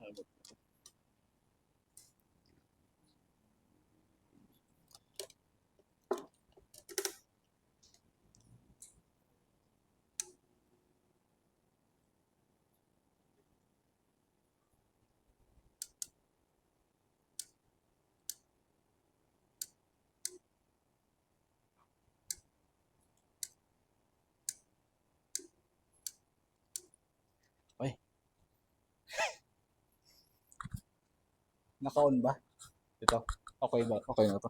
Okay. Naka-on ba? Ito. Okay ba? Okay na to.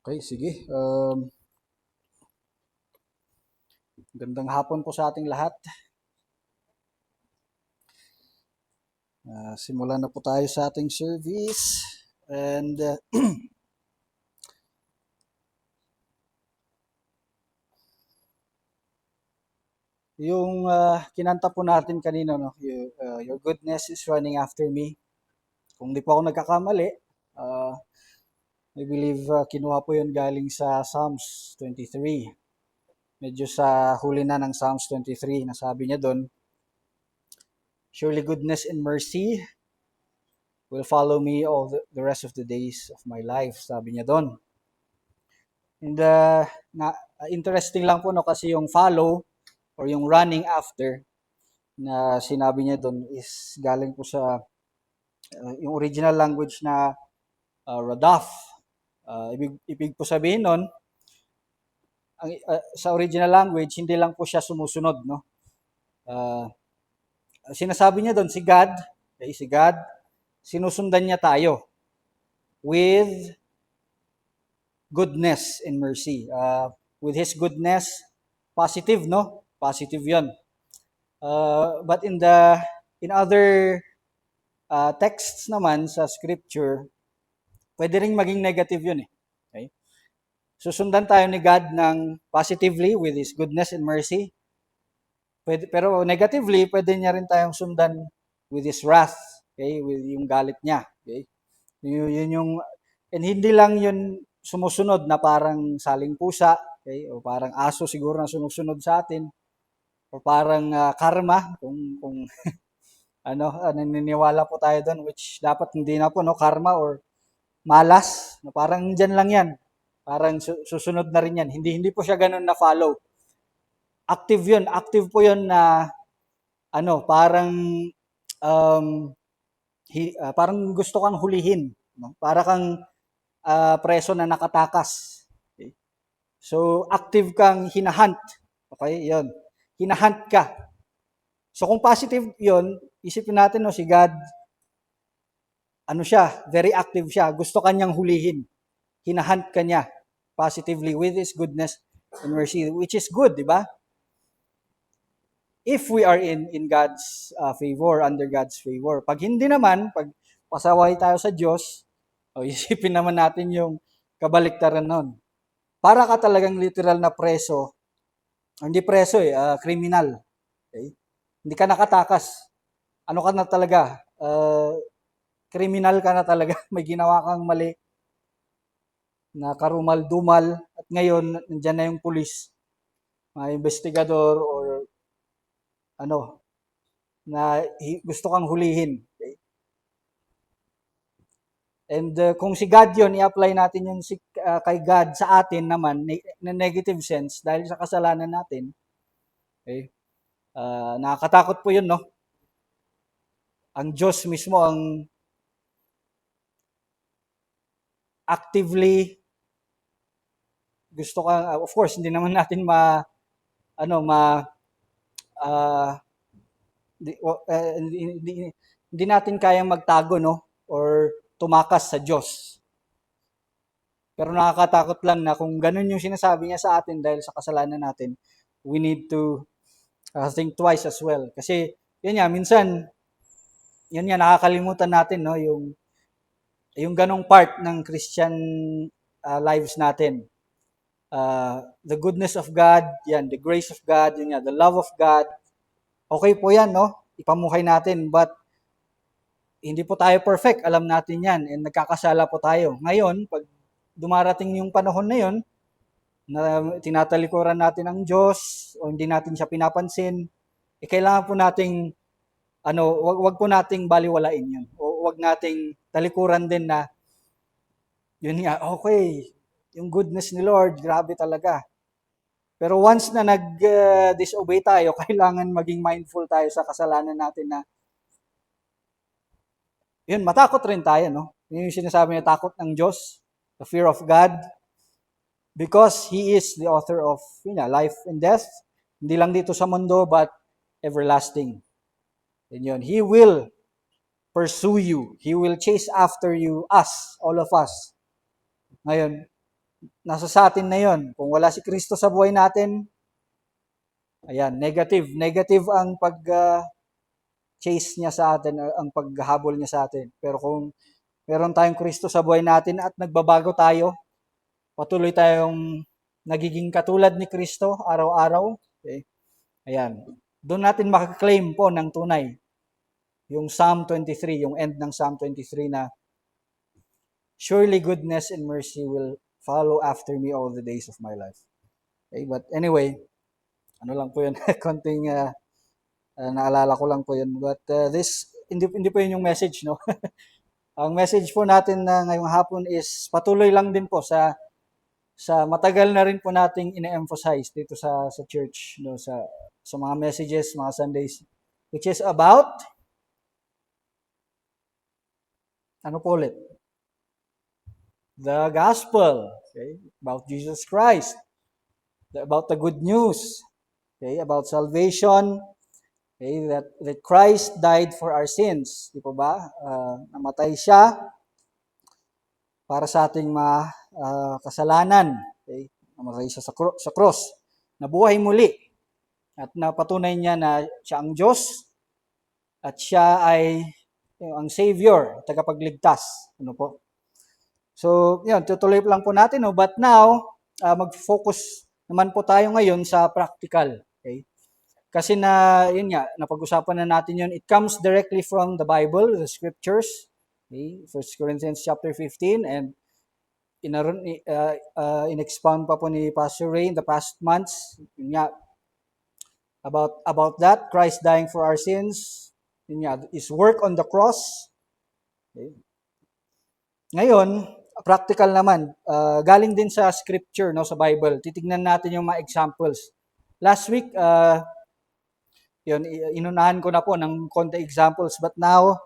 Okay, sige. Gandang hapon po sa ating lahat. Simulan na po tayo sa ating service. And yung kinanta po natin kanina, no? Your goodness is running after me. Kung di po ako nagkakamali, I believe kinuha po yun galing sa Psalms 23. Medyo sa huli na ng Psalms 23, nasabi niya doon, surely goodness and mercy will follow me all the rest of the days of my life, sabi niya doon. And interesting lang po, no, kasi yung follow or yung running after na sinabi niya doon is galing po sa yung original language na radaf. Ibig po sabihin nun, sa original language, hindi lang po siya sumusunod, no? Sinasabi niya doon, si God, sinusundan niya tayo with goodness and mercy. With His goodness, positive, no? Positive yun. But in other texts naman sa scripture, pwede rin maging negative yun eh. Okay? Susundan tayo ni God ng positively with His goodness and mercy. Pero negatively, pwede niya rin tayong sundan with His wrath. Okay? With yung galit niya. Okay? Yun yung, and hindi lang yun sumusunod na parang saling pusa, okay? O parang aso siguro na sumusunod sa atin. O parang karma, kung naniniwala po tayo doon, which dapat hindi na po, no? Karma or malas, no? Parang dyan lang yan. Parang susunod na rin yan. Hindi po siya ganun na follow. Active yun. Active po yun na parang parang gusto kang hulihin. No? Para kang preso na nakatakas. Okay? So, active kang hinahunt. Okay, yun. Hinahunt ka. So, kung positive yun, isipin natin, no, si God, siya, very active siya. Gusto kanyang hulihin. Hinahunt ka niya positively with His goodness and mercy, which is good, di ba? If we are in God's favor, under God's favor. Pag hindi naman, pag pasaway tayo sa Diyos, isipin naman natin yung kabaliktaran nun. Para ka talagang literal na preso, hindi preso criminal. Okay? Hindi ka nakatakas. Ano ka na talaga? Criminal ka na talaga. May ginawa kang mali na karumal-dumal at ngayon, nandyan na yung pulis, mga investigador or na gusto kang hulihin. Okay? And kung si God yun, i-apply natin yung kay God sa atin naman, na negative sense, dahil sa kasalanan natin, okay? Nakakatakot po yun, no? Ang Diyos mismo ang actively gusto ka, of course, hindi naman natin hindi natin kayang magtago, no? Or tumakas sa Diyos. Pero nakakatakot lang na kung ganun yung sinasabi niya sa atin dahil sa kasalanan natin, we need to think twice as well. Kasi, yun nga, minsan, yun nga, nakakalimutan natin, no? Yung ganong part ng Christian lives natin. The goodness of God, yan, the grace of God, yun nga, the love of God, okay po yan, no? Ipamuhay natin, but hindi po tayo perfect, alam natin yan, and nagkakasala po tayo. Ngayon, pag dumarating yung panahon na yun, na tinatalikuran natin ang Diyos o hindi natin siya pinapansin, kailangan po nating wag po nating baliwalain 'yun. O wag nating talikuran din na yun nga, okay, yung goodness ni Lord, grabe talaga. Pero once na nag-disobey tayo, kailangan maging mindful tayo sa kasalanan natin na yun, matakot rin tayo, no? Yun yung sinasabi na takot ng Diyos, the fear of God, because He is the author of life and death. Hindi lang dito sa mundo, but everlasting. And yun, He will pursue you. He will chase after you, us, all of us. Ngayon, nasa sa atin na yun. Kung wala si Kristo sa buhay natin, ayan, negative. Negative ang chase niya sa atin, ang paghahabol niya sa atin. Pero kung meron tayong Kristo sa buhay natin at nagbabago tayo, patuloy tayong nagiging katulad ni Kristo araw-araw, okay? Ayan. Doon natin makaklaim po ng tunay yung Psalm 23, yung end ng Psalm 23 na surely goodness and mercy will follow after me all the days of my life. Okay, but anyway, ano lang po yun, konting naalala ko lang po yun. But hindi po yun yung message, no? Ang message po natin na ngayong hapon is patuloy lang din po sa matagal na rin po nating ine-emphasize dito sa church, no, sa mga messages, mga Sundays, which is about ano po ulit? The gospel, okay? About Jesus Christ, about the good news, okay? About salvation, okay? That Christ died for our sins, di po ba? Namatay siya para sa ating mga kasalanan, okay? Namatay siya sa cross, nabuhay muli, at napatunay niya na siya ang Diyos, at siya ay ang Savior, tagapagligtas. Ano po? So, yun, tutuloy lang po natin. No? But now, mag-focus naman po tayo ngayon sa practical. Okay? Kasi yun nga, napag-usapan na natin yun. It comes directly from the Bible, the scriptures. Okay? 1 Corinthians chapter 15. And in-expound pa po ni Pastor Ray in the past months. Yun nga, about that, Christ dying for our sins. Yun nga, His work on the cross. Okay? Ngayon, practical naman, galing din sa scripture, no, sa Bible. Titignan natin yung mga examples. Last week, yun, inunahan ko na po ng konti examples. But now,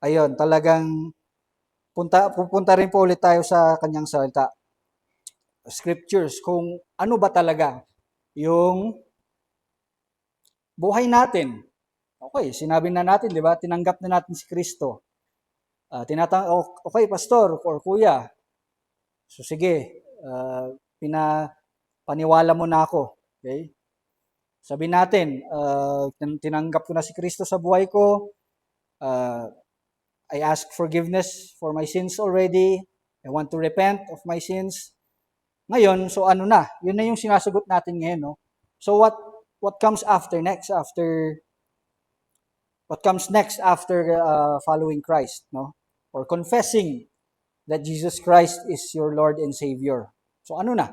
ayun, talagang pupunta rin po ulit tayo sa kanyang salita. Scriptures, kung ano ba talaga yung buhay natin. Okay, sinabi na natin, di ba? Tinanggap na natin si Kristo. Okay, pastor or kuya. So sige, paniwala mo na ako. Okay? Sabi natin, tinanggap ko na si Kristo sa buhay ko. I ask forgiveness for my sins already. I want to repent of my sins. Ngayon, so ano na? Yun na yung sinasagot natin ngayon, no? So what comes next after following Christ, no? Or confessing that Jesus Christ is your Lord and Savior. So ano na?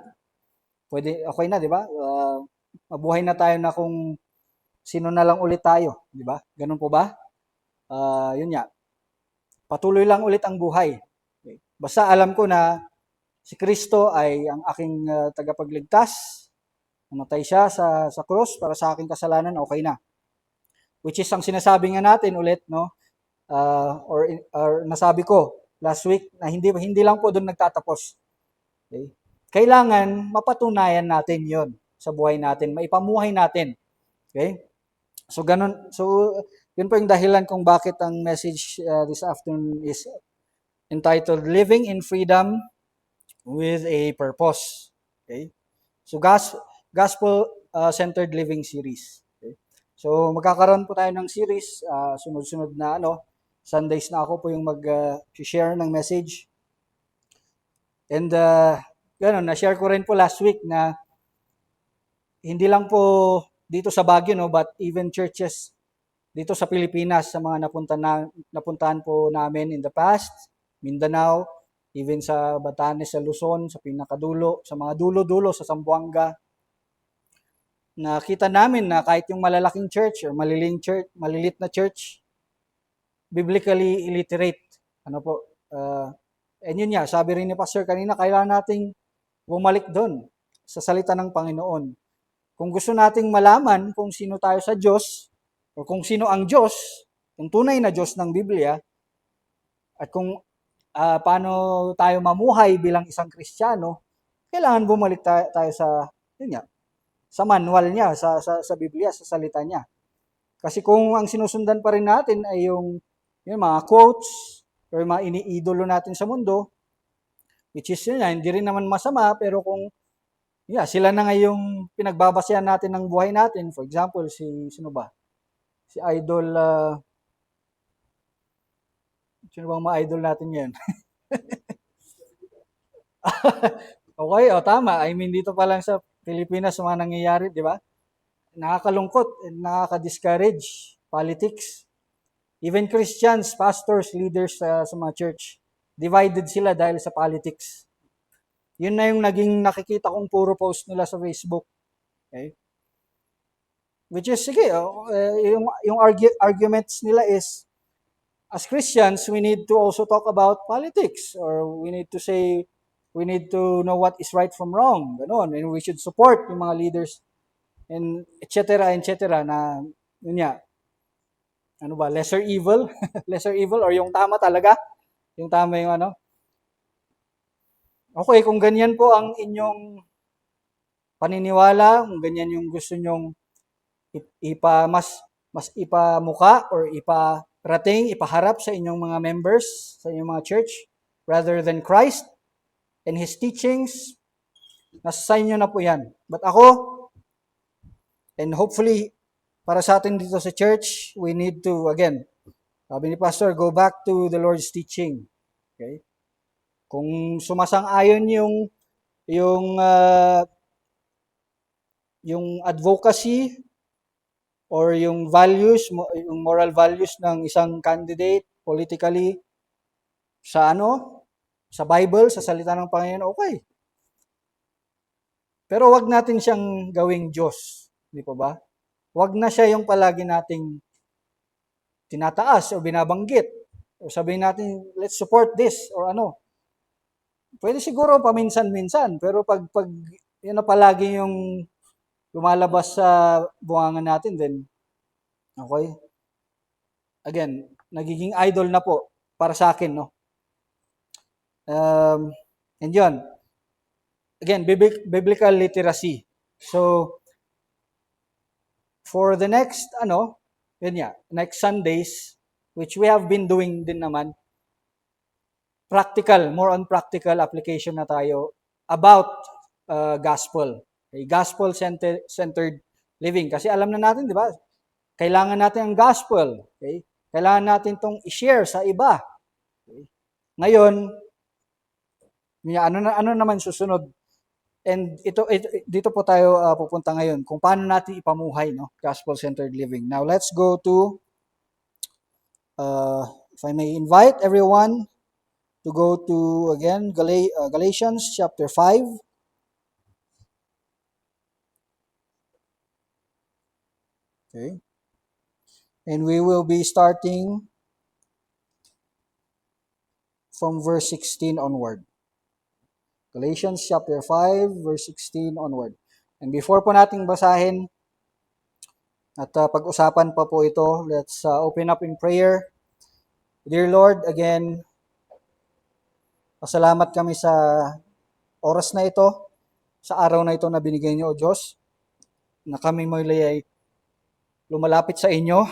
Okay na, di ba? Mabuhay na tayo na kung sino na lang ulit tayo, di ba? Ganun po ba? Yun nga. Patuloy lang ulit ang buhay. Okay. Basta alam ko na si Kristo ay ang aking tagapagligtas. Namatay siya sa cross para sa aking kasalanan, okay na. Which is ang sinasabi nga natin ulit, no? Or nasabi ko last week na hindi lang po doon nagtatapos. Okay? Kailangan mapatunayan natin 'yon sa buhay natin, maipamuhay natin. Okay? So ganun, so yun po yung dahilan kung bakit ang message this afternoon is entitled Living in Freedom with a Purpose. Okay? So gospel centered living series. Okay? So magkakaroon po tayo ng series sunod-sunod na Sundays na ako po yung mag-share ng message. And na-share ko rin po last week na hindi lang po dito sa Baguio, no, but even churches dito sa Pilipinas, sa mga napuntahan po namin in the past, Mindanao, even sa Batanes, sa Luzon, sa pinakadulo, sa mga dulo-dulo, sa Zamboanga, nakita namin na kahit yung malalaking church or malilit na church, biblically illiterate. Ano po? And yun nga, sabi rin ni Pastor kanina, kailangan nating bumalik doon sa salita ng Panginoon. Kung gusto nating malaman kung sino tayo sa Diyos, o kung sino ang Diyos, yung tunay na Diyos ng Biblia, at kung paano tayo mamuhay bilang isang Kristiyano, kailangan bumalik tayo sa, yun nga, sa manual niya, sa Biblia, sa salita niya. Kasi kung ang sinusundan pa rin natin ay yung mga quotes or mga iniidolo natin sa mundo, which is yun, hindi rin naman masama, pero kung sila na nga yung pinagbabasehan natin ng buhay natin. For example, sino ba? Si Idol, sino bang ma-idol natin ngayon? Okay, tama. I mean, dito pa lang sa Pilipinas, mga nangyayari, di ba? Nakakalungkot and nakaka-discourage politics. Even Christians, pastors, leaders sa mga church, divided sila dahil sa politics. Yun na yung naging nakikita kong puro post nila sa Facebook. Okay? Which is, sige, yung arguments nila is, as Christians, we need to also talk about politics, or we need to know what is right from wrong, ganon, and we should support yung mga leaders, and etc., na, yun nga, ano ba, lesser evil, lesser evil, or yung tama talaga, yung tama yung ano. Okay, kung ganyan po ang inyong paniniwala, kung ganyan yung gusto nyong mas ipamuka or ipaharap sa inyong mga members, sa inyong mga church, rather than Christ and His teachings, nasa sa inyo na po yan. But ako, and hopefully, para sa atin dito sa church, we need to, again, sabi ni Pastor, go back to the Lord's teaching. Okay? Kung sumasang-ayon yung advocacy or yung values, yung moral values ng isang candidate politically sa sa Bible, sa salita ng Panginoon, okay. Pero wag natin siyang gawing Diyos, di po ba? Wag na siya yung palagi nating tinataas o binabanggit. O sabihin natin, let's support this or ano. Pwede siguro paminsan-minsan, pero pag yun na palagi yung lumalabas sa buwangan natin, then okay. Again, nagiging idol na po para sa akin, no? And yun, again, biblical literacy. So, for the next, next Sundays, which we have been doing din naman, more on practical application na tayo about gospel. Okay? Gospel-centered living. Kasi alam na natin, di ba? Kailangan natin ang gospel. Okay? Kailangan natin itong i-share sa iba. Okay? Ngayon, ano naman susunod? And dito po tayo pupunta ngayon kung paano natin ipamuhay, no? Gospel-centered living. Now, let's go to, if I may invite everyone to go to, again, Galatians chapter 5. Okay. And we will be starting from verse 16 onward. Galatians chapter 5, verse 16 onward. And before po nating basahin at pag-usapan pa po ito, let's open up in prayer. Dear Lord, again, pasalamat kami sa oras na ito, sa araw na ito na binigay niyo, O Diyos, na kami muli ay lumalapit sa inyo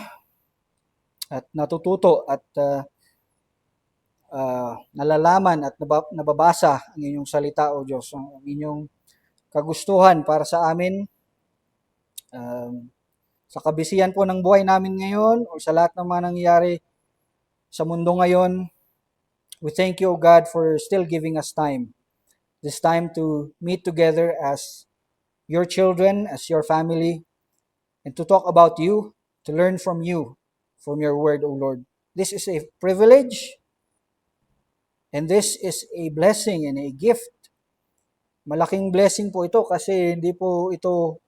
at natututo at nalalaman at nababasa ang inyong salita, O Diyos, ang inyong kagustuhan para sa amin, sa kabisihan po ng buhay namin ngayon o sa lahat ng mga nangyayari sa mundo ngayon. We thank you, O God, for still giving us time. This time to meet together as your children, as your family, and to talk about you, to learn from you, from your word, O Lord. This is a privilege And this is a blessing and a gift. Malaking blessing po ito kasi hindi po ito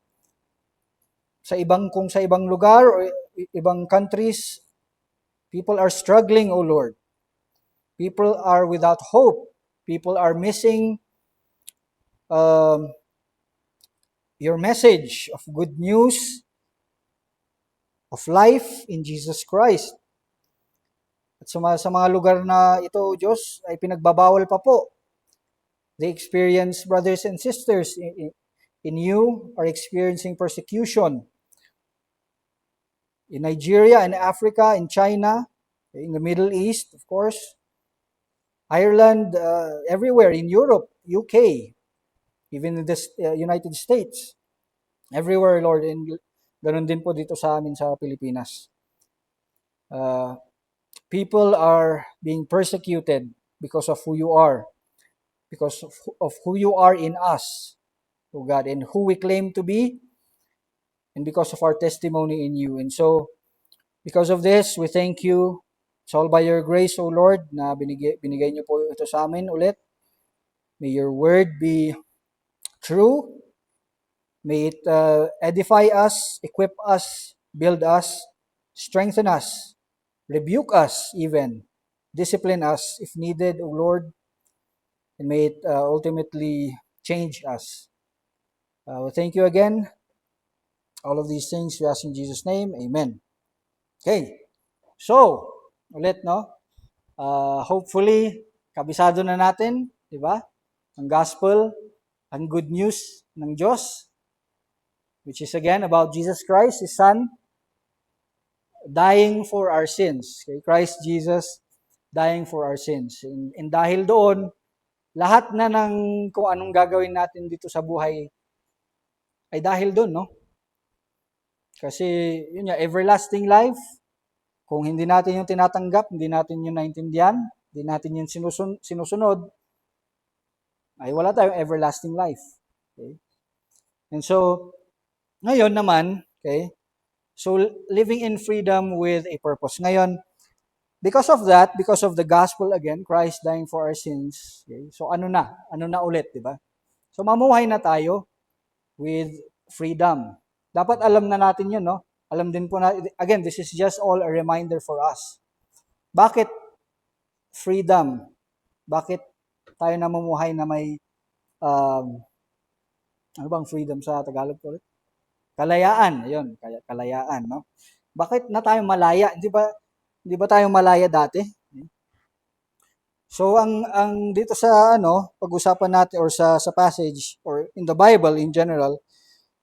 kung sa ibang lugar o ibang countries, people are struggling, O Lord. People are without hope. People are missing your message of good news of life in Jesus Christ. At sa mga lugar na ito, Diyos, ay pinagbabawal pa po. They experience, brothers and sisters in you, are experiencing persecution. In Nigeria, in Africa, in China, in the Middle East, of course, Ireland, everywhere, in Europe, UK, even in the United States. Everywhere, Lord, and ganun din po dito sa amin sa Pilipinas. People are being persecuted because of who you are, because of who you are in us, O God, and who we claim to be, and because of our testimony in you. And so, because of this, we thank you. It's all by your grace, O Lord, na binigay niyo po ito sa amin ulit. May your word be true. May it edify us, equip us, build us, strengthen us, rebuke us even, discipline us if needed, O Lord, and may it ultimately change us. Thank you again. All of these things we ask in Jesus' name. Amen. Okay. So, ulit, no? Hopefully, kabisado na natin, di ba? Ang gospel, ang good news ng Diyos, which is again about Jesus Christ, His Son, dying for our sins. Okay? Christ Jesus dying for our sins. And dahil doon, lahat na ng kung anong gagawin natin dito sa buhay ay dahil doon, no? Kasi, yun nga, everlasting life, kung hindi natin yung tinatanggap, hindi natin yung naintindihan, hindi natin yung sinusunod, ay wala tayong everlasting life. Okay? And so, ngayon naman, okay, so living in freedom with a purpose. Ngayon, because of that, because of the gospel again, Christ dying for our sins, okay, so ano na ulit, di ba? So mamuhay na tayo with freedom. Dapat alam na natin yun, no? Alam din po na, again, this is just all a reminder for us. Bakit freedom? Bakit tayo namumuhay na may, ano bang freedom sa Tagalog po ulit? Kalayaan, ayun, kalayaan, no? Bakit na tayo malaya? Di ba tayo malaya dati? So ang dito sa pag-usapan natin or sa passage or in the Bible in general,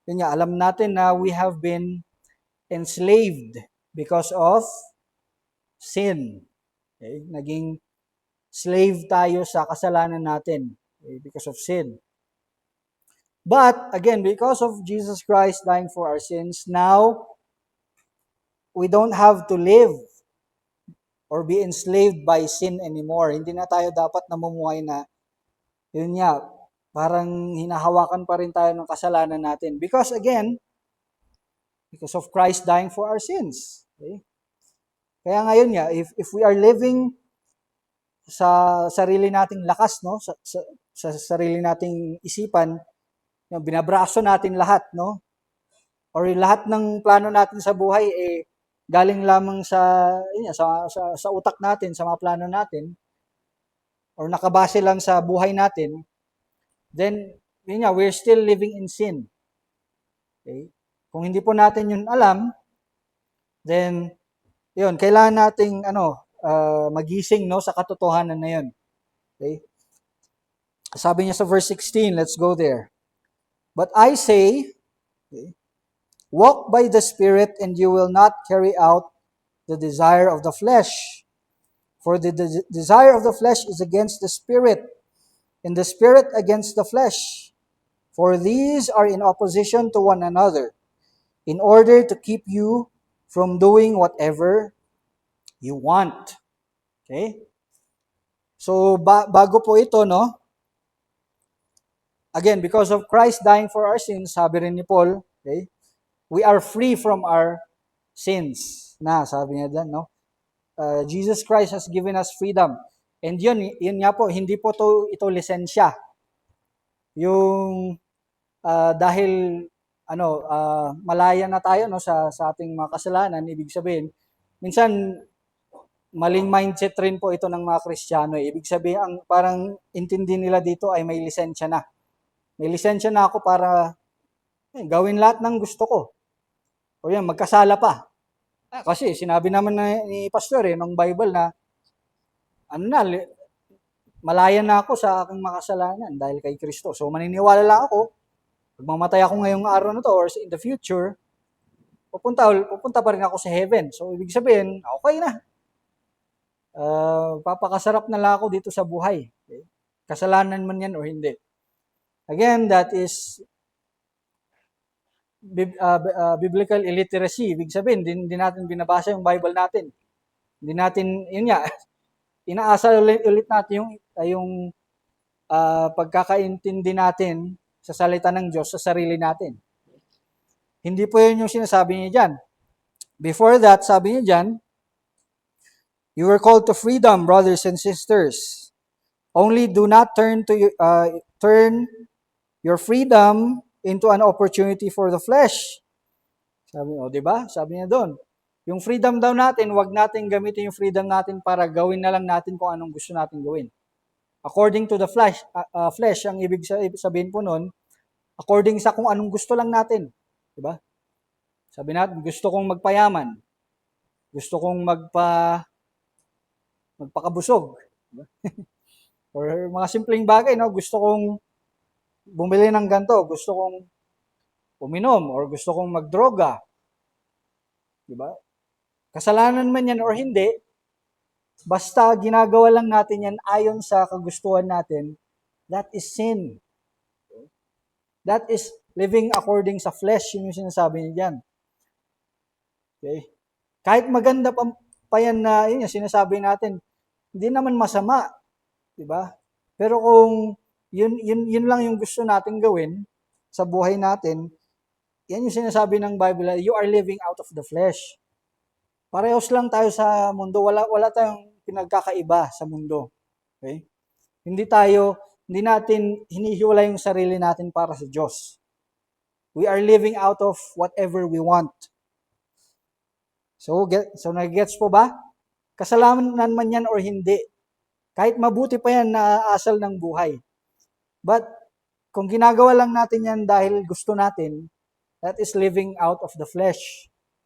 yun nga, alam natin na we have been enslaved because of sin. Okay? Naging slave tayo sa kasalanan natin, okay? Because of sin. But again, because of Jesus Christ dying for our sins, now we don't have to live or be enslaved by sin anymore. Hindi na tayo dapat namumuhay na, yun nga, parang hinahawakan pa rin tayo ng kasalanan natin. Because again, because of Christ dying for our sins. Okay? Kaya ngayon nga, if we are living sa sarili nating lakas, no? Sa sarili nating isipan, binabraso natin lahat, no? Or lahat ng plano natin sa buhay, galing lamang sa utak natin, sa mga plano natin, or nakabase lang sa buhay natin, then, yun nga, we're still living in sin. Okay? Kung hindi po natin yun alam, then, yun, kailangan nating, magising, no, sa katotohanan na yun. Okay? Sabi niya sa verse 16, let's go there. But I say, okay, walk by the Spirit, and you will not carry out the desire of the flesh. For the desire of the flesh is against the Spirit, and the Spirit against the flesh. For these are in opposition to one another, in order to keep you from doing whatever you want. Okay? So, bago po ito, no? Again, because of Christ dying for our sins, sabi rin ni Paul, okay, we are free from our sins. Sabi niya dyan, no? Jesus Christ has given us freedom. And yun nga po, hindi po ito lisensya. Yung dahil malaya na tayo no sa ating mga kasalanan, ibig sabihin, minsan maling mindset rin po ito ng mga Kristiyano. Ibig sabihin, ang parang intindi nila dito ay may lisensya na. May lisensya na ako para gawin lahat ng gusto ko. O yan, magkasala pa. Kasi sinabi naman ni Pastor ng Bible na malaya na ako sa aking makasalanan dahil kay Kristo. So maniniwala lang ako, pag mamatay ako ngayong araw na to or in the future, pupunta pa rin ako sa heaven. So ibig sabihin, okay na. Papakasarap na lang ako dito sa buhay. Okay? Kasalanan man yan o hindi. Again, that is biblical illiteracy. Ibig sabihin, hindi natin binabasa yung Bible natin. Hindi natin, yun nga, inaasal ulit natin yung pagkakaintindi natin sa salita ng Diyos sa sarili natin. Hindi po yun yung sinasabi niya dyan. Before that, sabi niya dyan, you were called to freedom, brothers and sisters. Only do not turn your freedom into an opportunity for the flesh. Sabi, di ba? Sabi niya doon. Yung freedom daw natin, wag natin gamitin yung freedom natin para gawin na lang natin kung anong gusto natin gawin. According to the flesh, ang ibig sabihin po noon, according sa kung anong gusto lang natin. Di ba? Sabi natin, gusto kong magpayaman. Gusto kong magpakabusog. Diba? Or mga simpleng bagay, no? Gusto kong bumili ng ganito, gusto kong uminom, or gusto kong magdroga. Diba? Kasalanan man yan or hindi, basta ginagawa lang natin yan ayon sa kagustuhan natin, that is sin. That is living according sa flesh, yun yung sinasabi niya dyan. Okay? Kahit maganda pa yan na, yun yung sinasabi natin, hindi naman masama. Diba? Pero kung yun lang yung gusto natin gawin sa buhay natin, yan yung sinasabi ng Bible, you are living out of the flesh. Parehos lang tayo sa mundo. Wala tayong pinagkakaiba sa mundo. Okay? Hindi natin hinihiwalay yung sarili natin para sa Diyos. We are living out of whatever we want. So nag-gets po ba? Kasalanan man yan or hindi. Kahit mabuti pa yan na asal ng buhay. But, kung ginagawa lang natin yan dahil gusto natin, that is living out of the flesh,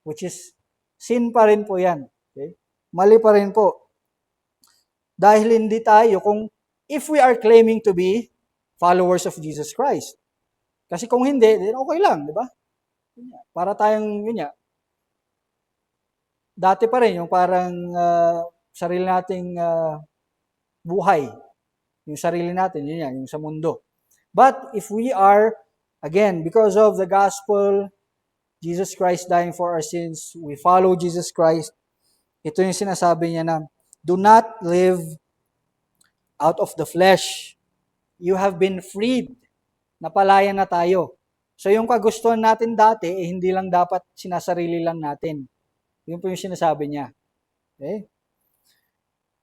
which is sin pa rin po yan. Okay? Mali pa rin po. Dahil hindi tayo, if we are claiming to be followers of Jesus Christ. Kasi kung hindi, then okay lang, di ba? Para tayong, yun nga, dati pa rin, yung parang sarili nating buhay. Yung sarili natin, yun yan, yung sa mundo. But if we are, again, because of the gospel, Jesus Christ dying for our sins, we follow Jesus Christ, ito yung sinasabi niya na, do not live out of the flesh. You have been freed. Napalaya na tayo. So yung kagustuhan natin dati, hindi lang dapat sinasarili lang natin. Yun po yung sinasabi niya. Okay?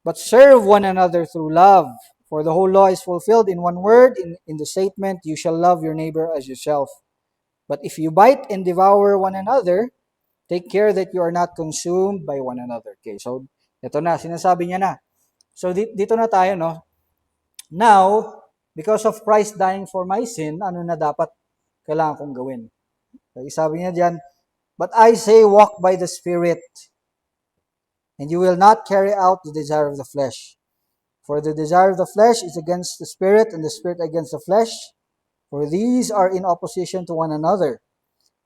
But serve one another through love. For the whole law is fulfilled in one word, in the statement, you shall love your neighbor as yourself. But if you bite and devour one another, take care that you are not consumed by one another. Okay, so ito na, sinasabi niya na. So dito na tayo, no? Now, because of Christ dying for my sin, ano na dapat kailangan kong gawin? Okay, sabi niya diyan, but I say walk by the Spirit, and you will not carry out the desire of the flesh. For the desire of the flesh is against the Spirit, and the Spirit against the flesh. For these are in opposition to one another,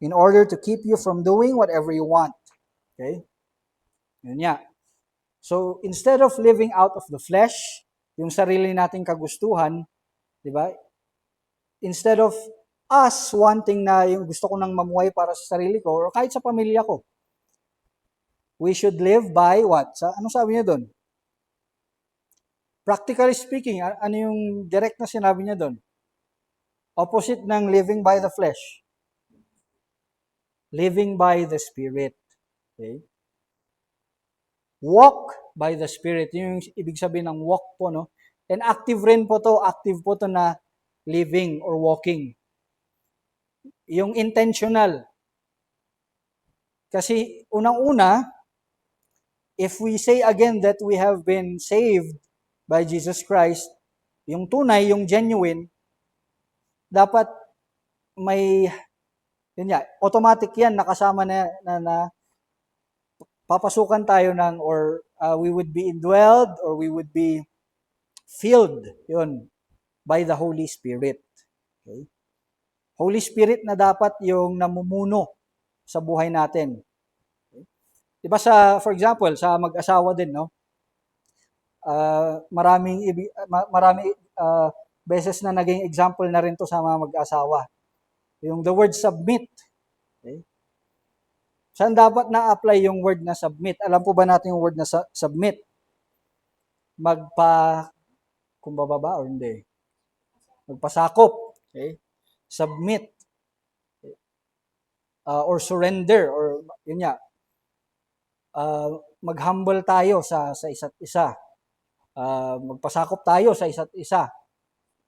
in order to keep you from doing whatever you want. Okay? Yun nga. So, instead of living out of the flesh, yung sarili nating kagustuhan, di ba? Instead of us wanting na yung gusto ko nang mamuhay para sa sarili ko, or kahit sa pamilya ko, we should live by what? Ano sabi niya doon? Practically speaking, ano yung direct na sinabi niya doon? Opposite ng living by the flesh. Living by the Spirit. Okay? Walk by the Spirit. Yun yung ibig sabihin ng walk po, no? And active rin po to, active po to na living or walking. Yung intentional. Kasi unang-una, if we say again that we have been saved by Jesus Christ, yung tunay, yung genuine, dapat may, yun nga, automatic yan, nakasama na papasukan tayo ng, or we would be indwelled, or we would be filled, yun, by the Holy Spirit. Okay? Holy Spirit na dapat yung namumuno sa buhay natin. Okay? Diba for example, sa mag-asawa din, no? Marami beses na naging example na rin to sa mga mag-asawa. Yung the word submit. Okay? Saan dapat na-apply yung word na submit? Alam po ba natin yung word na submit? Kumbaba ba or hindi? Magpasakop. Okay? Submit. Or surrender. Or yun nga. Mag-humble tayo sa isa't isa. Magpasakop tayo sa isa't isa.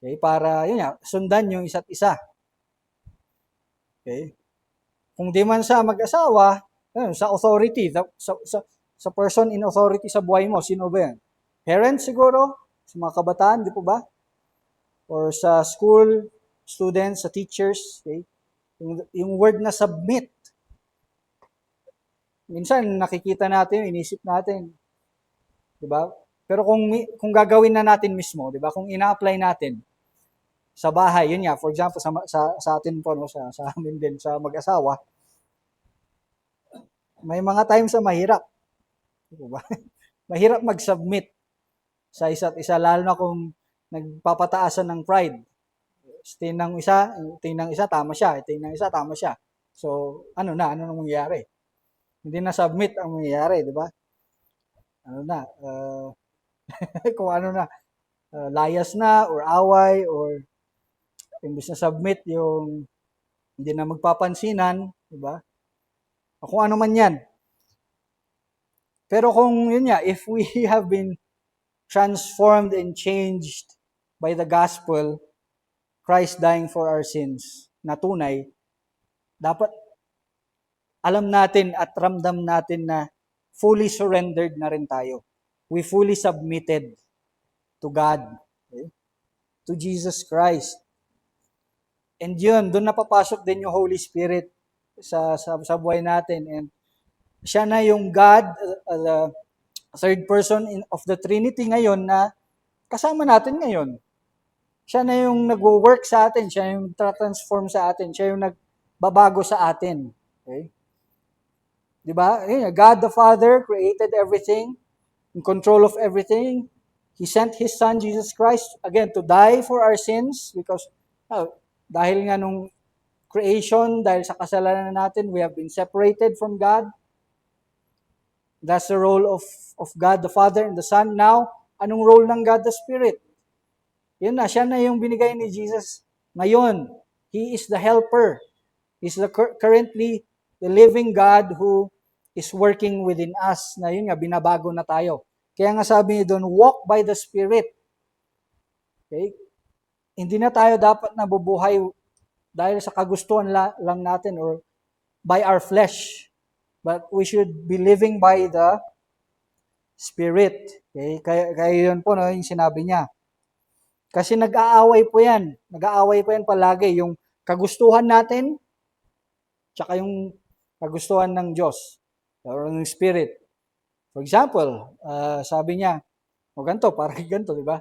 Okay? Para, yun nga, sundan yung isa't isa. Okay? Kung di man sa mag-asawa, sa authority, sa person in authority sa buhay mo, sino ba yan? Parents siguro, sa mga kabataan, di po ba? Or sa school, students, sa teachers, okay? Yung word na submit. Minsan, nakikita natin, inisip natin, di ba? Pero kung gagawin na natin mismo, di ba? Kung ina-apply natin sa bahay, yun nga, for example, sa atin po, no, sa amin din, sa mag-asawa, may mga times na mahirap. Di ba? Mahirap mag-submit sa isa't isa, lalo na kung nagpapataasan ng pride. Tingnan ng isa, tama siya. Tingnan ng isa, tama siya. So, ano nang mangyayari? Hindi na submit ang mangyayari, di ba? Kung layas na, or away, or imbis na submit, yung hindi na magpapansinan, di ba? O kung ano man yan. Pero kung yun nga, if we have been transformed and changed by the gospel, Christ dying for our sins, na tunay, dapat alam natin at ramdam natin na fully surrendered na rin tayo. We fully submitted to God, okay? To Jesus Christ. And yun, doon napapasok din yung Holy Spirit sa buhay natin. And siya na yung God, the third person of the Trinity ngayon na kasama natin ngayon. Siya na yung nagwo-work sa atin, siya yung transform sa atin, siya yung nagbabago sa atin. Okay? Di ba? God the Father created everything, in control of everything. He sent His Son, Jesus Christ, again, to die for our sins because dahil nga nung creation, dahil sa kasalanan natin, we have been separated from God. That's the role of God the Father and the Son. Now, anong role ng God the Spirit? Yun na, siya na yung binigay ni Jesus ngayon. He is the helper. He's currently the living God who is working within us. Na yun nga, binabago na tayo. Kaya nga sabi niya doon, walk by the Spirit. Okay? Hindi na tayo dapat nabubuhay dahil sa kagustuhan lang natin or by our flesh. But we should be living by the Spirit. Okay? Kaya yun po, no, yung sinabi niya. Kasi nag-aaway po yan. Nag-aaway po yan palagi. Yung kagustuhan natin, tsaka yung kagustuhan ng Diyos or ng Spirit. For example, sabi niya, ganito, parang ganito, di ba?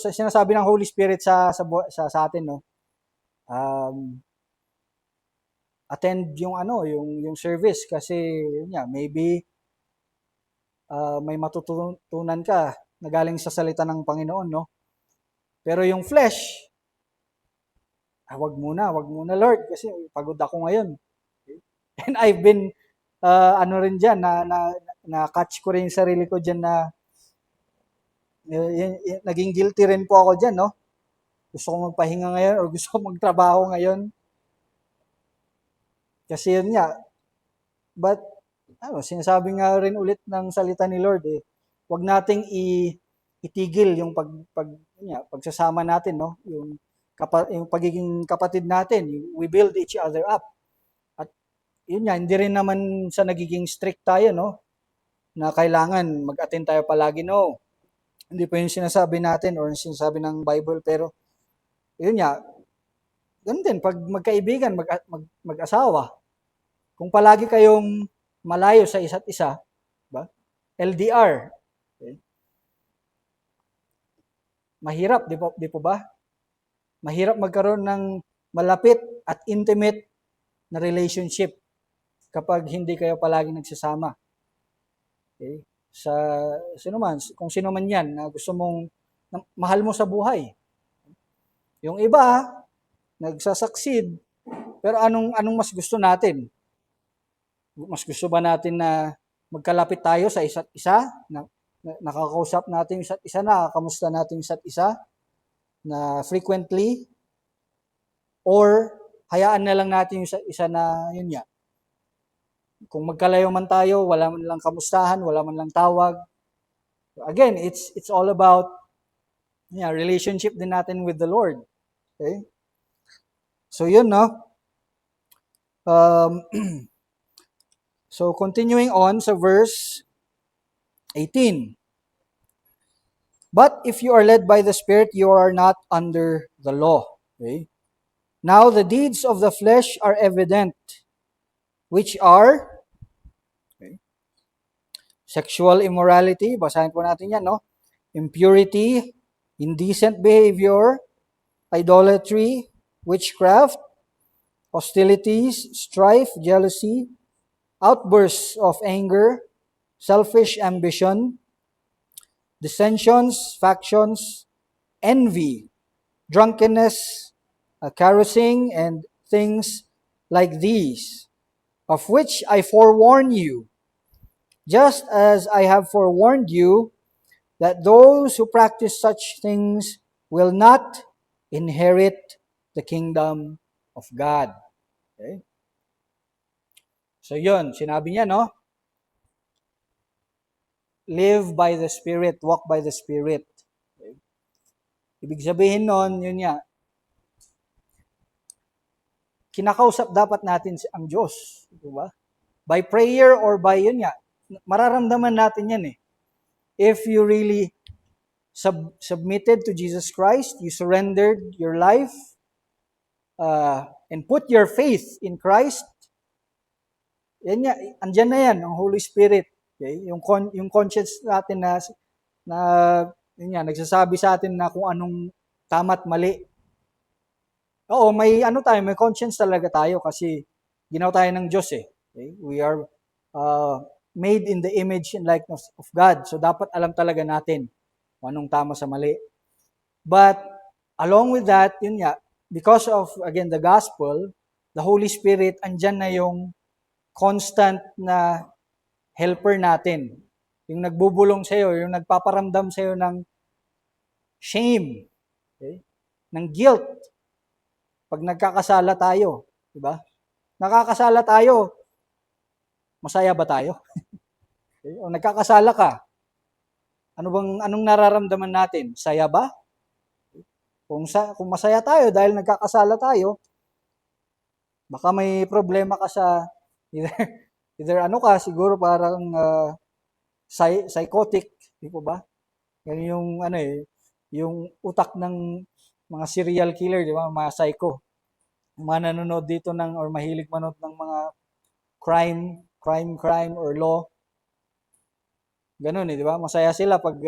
Sinasabi ng Holy Spirit sa atin, no? Attend yung service kasi yun nga, maybe may matutunan ka na galing sa salita ng Panginoon, no? Pero yung flesh, wag muna Lord, kasi pagod ako ngayon. And I've been, rin dyan, na-catch ko rin yung sarili ko dyan na, naging guilty rin po ako dyan, no? Gusto ko magpahinga ngayon or gusto ko magtrabaho ngayon. Kasi yun nga, but sinasabi nga rin ulit ng salita ni Lord wag nating itigil yung pagsasama natin, no? Yung pagiging kapatid natin, we build each other up. At yun nga, hindi rin naman sa nagiging strict tayo, no? Na kailangan mag-attend tayo palagi, no? Hindi pa yung sinasabi natin or yung sinasabi ng Bible, pero yun nga, ganun din, pag magkaibigan, mag-asawa, kung palagi kayong malayo sa isa't isa, ba? LDR, okay? Mahirap, di po ba? Mahirap magkaroon ng malapit at intimate na relationship kapag hindi kayo palagi nagsasama. Okay? Kung sino man yan na gusto mong, mahal mo sa buhay. Yung iba, nagsasucceed, pero anong mas gusto natin? Mas gusto ba natin na magkalapit tayo sa isa't isa? Nakakausap natin yung isa't isa, nakakamusta natin yung isa't isa na frequently? Or hayaan na lang natin yung isa't isa na yun nga. Kung magkalayo man tayo, wala man lang kamustahan, wala man lang tawag. Again, it's all about relationship din natin with the Lord. Okay? So yun, no? So continuing on sa verse 18. But if you are led by the Spirit, you are not under the law. Okay? Now the deeds of the flesh are evident, which are sexual immorality, basahin po natin yan, no? Impurity, indecent behavior, idolatry, witchcraft, hostilities, strife, jealousy, outbursts of anger, selfish ambition, dissensions, factions, envy, drunkenness, carousing, and things like these, of which I forewarn you, just as I have forewarned you, that those who practice such things will not inherit the kingdom of God. Okay? So yun, sinabi niya, no? Live by the Spirit, walk by the Spirit. Okay? Ibig sabihin nun, yun nga, kinakausap dapat natin ang Diyos. Diba? By prayer or by yun nga, mararamdaman natin yan eh. If you really submitted to Jesus Christ, you surrendered your life, and put your faith in Christ, yan nga, andyan na yan, ang Holy Spirit. Okay? Yung conscience natin na yun nga, nagsasabi sa atin na kung anong tama at mali. Oo, may conscience talaga tayo kasi ginawa tayo ng Diyos eh. Okay? We are made in the image and likeness of God. So dapat alam talaga natin kung anong tama sa mali. But along with that, yun nga, because of, again, the gospel, the Holy Spirit, andyan na yung constant na helper natin. Yung nagbubulong sa'yo, yung nagpaparamdam sa'yo ng shame, okay? Ng guilt. Pag nagkakasala tayo, di ba? Nakakasala tayo, masaya ba tayo? Okay? O nagkakasala ka, anong nararamdaman natin? Saya ba? Kung masaya tayo dahil nagkakasala tayo, baka may problema ka sa either siguro parang psychotic, di po ba? Yan yung yung utak ng mga serial killer, di ba? Mga psycho. Yung mga nanonood dito or mahilig manood ng mga crime or law. Ganun di ba? Masaya sila pag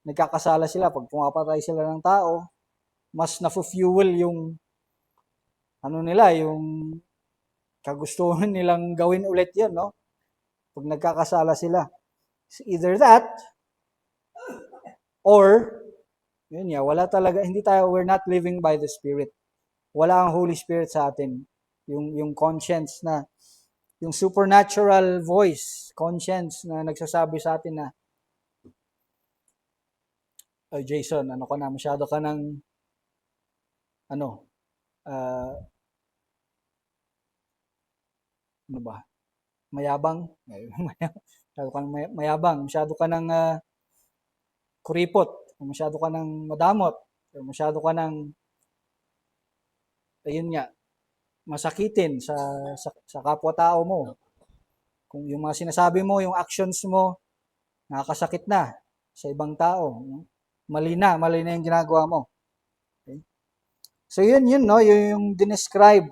nagkakasala sila, pag pumapatay sila ng tao, mas nafu-fuel yung yung kagustuhan nilang gawin ulit yun, no? Pag nagkakasala sila. It's either that, or, yun nga, we're not living by the Spirit. Wala ang Holy Spirit sa atin. Yung conscience na, yung supernatural voice, conscience na nagsasabi sa atin na, oh, Jason, masyado ka ng, ano ba, mayabang, masyado ka ng mayabang, masyado ka ng kuripot, masyado ka ng madamot, masyado ka ng, ayun nga, masakitin sa kapwa-tao mo. Kung yung mga sinasabi mo, yung actions mo, nakakasakit na sa ibang tao. Mali na yung ginagawa mo. Okay? So yun, no, yung dinescribe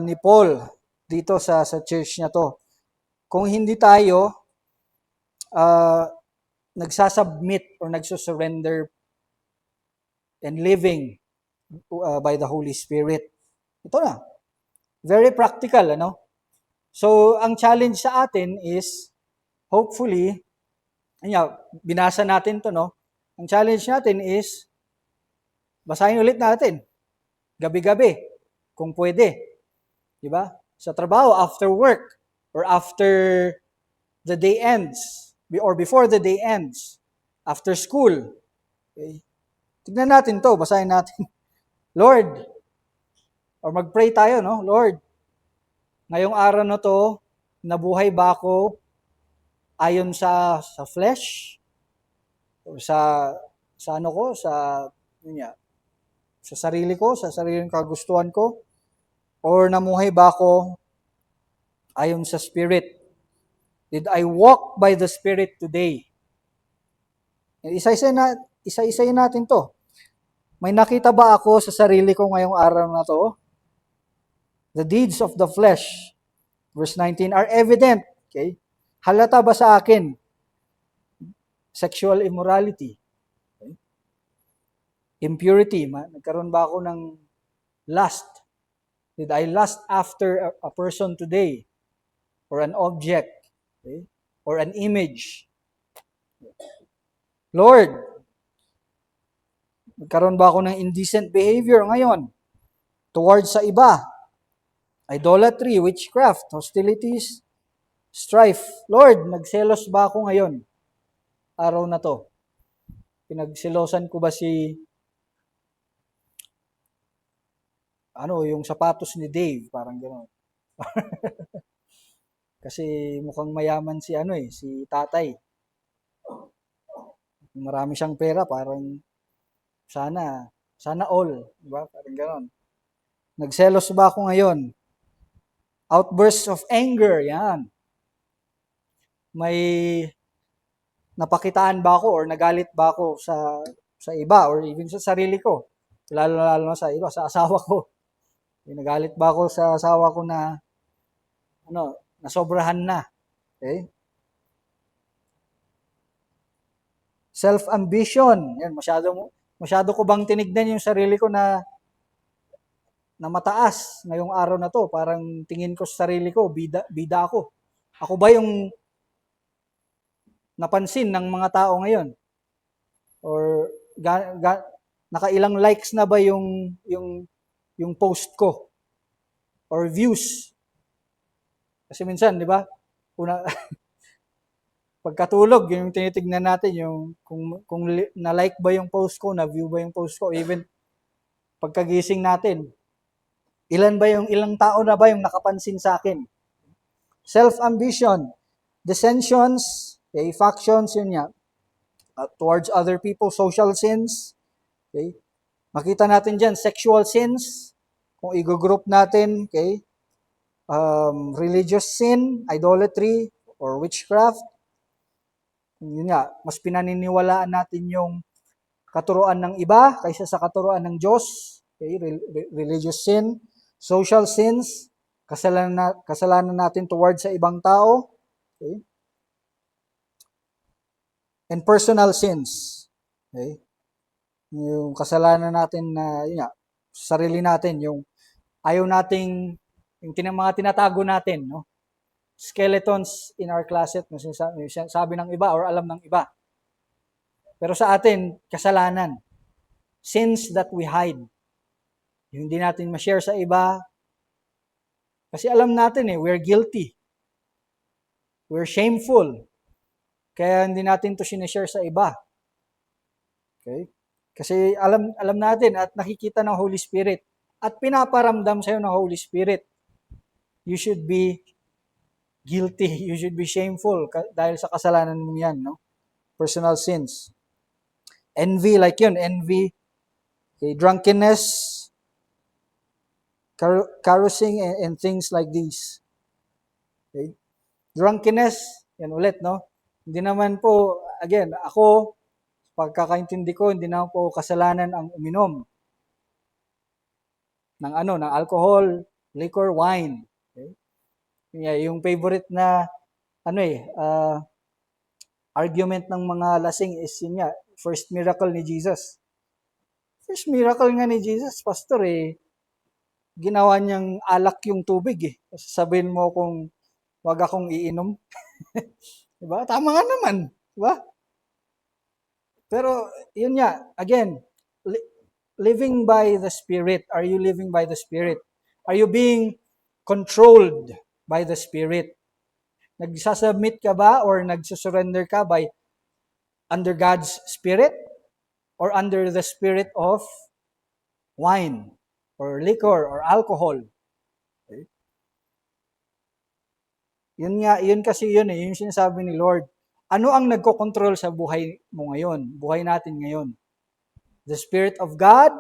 ni Paul dito sa church niya to. Kung hindi tayo nagsasubmit or nagsusurrender and living by the Holy Spirit. Ito na. Very practical, ano? So, ang challenge sa atin is, hopefully, binasa natin to, no? Ang challenge natin is, basahin ulit natin. Gabi-gabi, kung pwede. Diba? Sa trabaho, after work, or after the day ends, or before the day ends, after school. Okay? Tignan natin to, basahin natin. Lord, or mag-pray tayo, no? Lord, ngayong araw na to, nabuhay ba ako ayon sa flesh? O sa ano ko, sa sarili ko, sa sariling kagustuhan ko? Or namuhay ba ako ayon sa Spirit? Did I walk by the Spirit today? Isa-isayin natin to. May nakita ba ako sa sarili ko ngayong araw na to? The deeds of the flesh, verse 19, are evident. Okay? Halata ba sa akin? Sexual immorality. Okay? Impurity. Nagkaroon ba ako ng lust? Did I lust after a person today? Or an object? Okay? Or an image? Lord, nagkaroon ba ako ng indecent behavior ngayon towards sa iba? Idolatry, witchcraft, hostilities, strife. Lord, nagselos ba ako ngayon? Araw na to. Pinagselosan ko ba yung sapatos ni Dave? Parang gano'n. Kasi mukhang mayaman si tatay. Marami siyang pera, parang sana all. Diba? Parang gano'n. Nagselos ba ako ngayon? Outbursts of anger, yan. May napakitaan ba ako or nagalit ba ako sa iba or even sa sarili ko? Lalo na sa iba, sa asawa ko. Nagalit ba ako sa asawa ko na nasobrahan na? Okay? Self-ambition. Yan, masyado ko bang tinignan yung sarili ko na mataas ngayong araw na to? Parang tingin ko sa sarili ko, bida ako. Ako ba yung napansin ng mga tao ngayon? Or nakailang likes na ba yung post ko? Or views? Kasi minsan, di ba? Pagkatulog, yung tinitignan natin, yung kung na-like ba yung post ko, na-view ba yung post ko, even pagkagising natin, ilang tao na ba yung nakapansin sa akin? Self-ambition, dissensions, okay, factions, yun nga, towards other people, social sins, okay, makita natin dyan, sexual sins, kung i-group natin, okay, religious sin, idolatry, or witchcraft, yun nga, mas pinaniniwalaan natin yung katuruan ng iba kaysa sa katuruan ng Diyos, okay, religious sin, social sins, kasalanan natin towards sa ibang tao, okay, and personal sins, okay, yung kasalanan natin na, yun nga, sarili natin, yung ayaw nating, yung mga tinatago natin, no? Skeletons in our closet, sabi ng iba or alam ng iba. Pero sa atin, kasalanan. Sins that we hide. Yung hindi natin ma-share sa iba. Kasi alam natin we're guilty. We're shameful. Kaya hindi natin to sinishare sa iba. Okay? Kasi alam natin at nakikita ng Holy Spirit at pinaparamdam sa'yo ng Holy Spirit you should be guilty. You should be shameful dahil sa kasalanan mo yan, no? Personal sins. Envy, like yun, envy. Okay, drunkenness, carousing, and things like these. Okay? Drunkenness, yan ulit, no? Hindi naman po, again, ako, pagkakaintindi ko, hindi naman po kasalanan ang uminom ng alcohol, liquor, wine. Okay? Yeah, yung favorite na argument ng mga lasing is yun nga, first miracle ni Jesus. First miracle nga ni Jesus, pastor, ginawa niyang alak yung tubig eh. Sabihin mo kung wag akong iinom. Diba? Tama nga naman. Diba? Pero, yun nga, again, living by the Spirit. Are you living by the Spirit? Are you being controlled by the Spirit? Nagsasubmit ka ba or nagsusurrender ka by under God's Spirit or under the spirit of wine or liquor or alcohol? Okay. Yun kasi yung sinasabi ni Lord. Ano ang nagko-control sa buhay mo ngayon? Buhay natin ngayon? The Spirit of God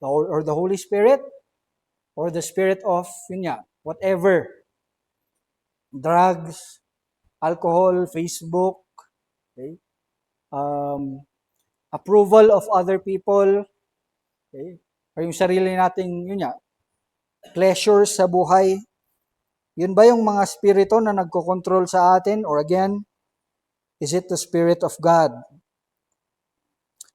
or the Holy Spirit or the spirit of whatever. Drugs, alcohol, Facebook, okay? Approval of other people, okay? Or yung sarili nating pleasures sa buhay. Yun ba yung mga spirito na nagko-control sa atin? Or again, is it the Spirit of God?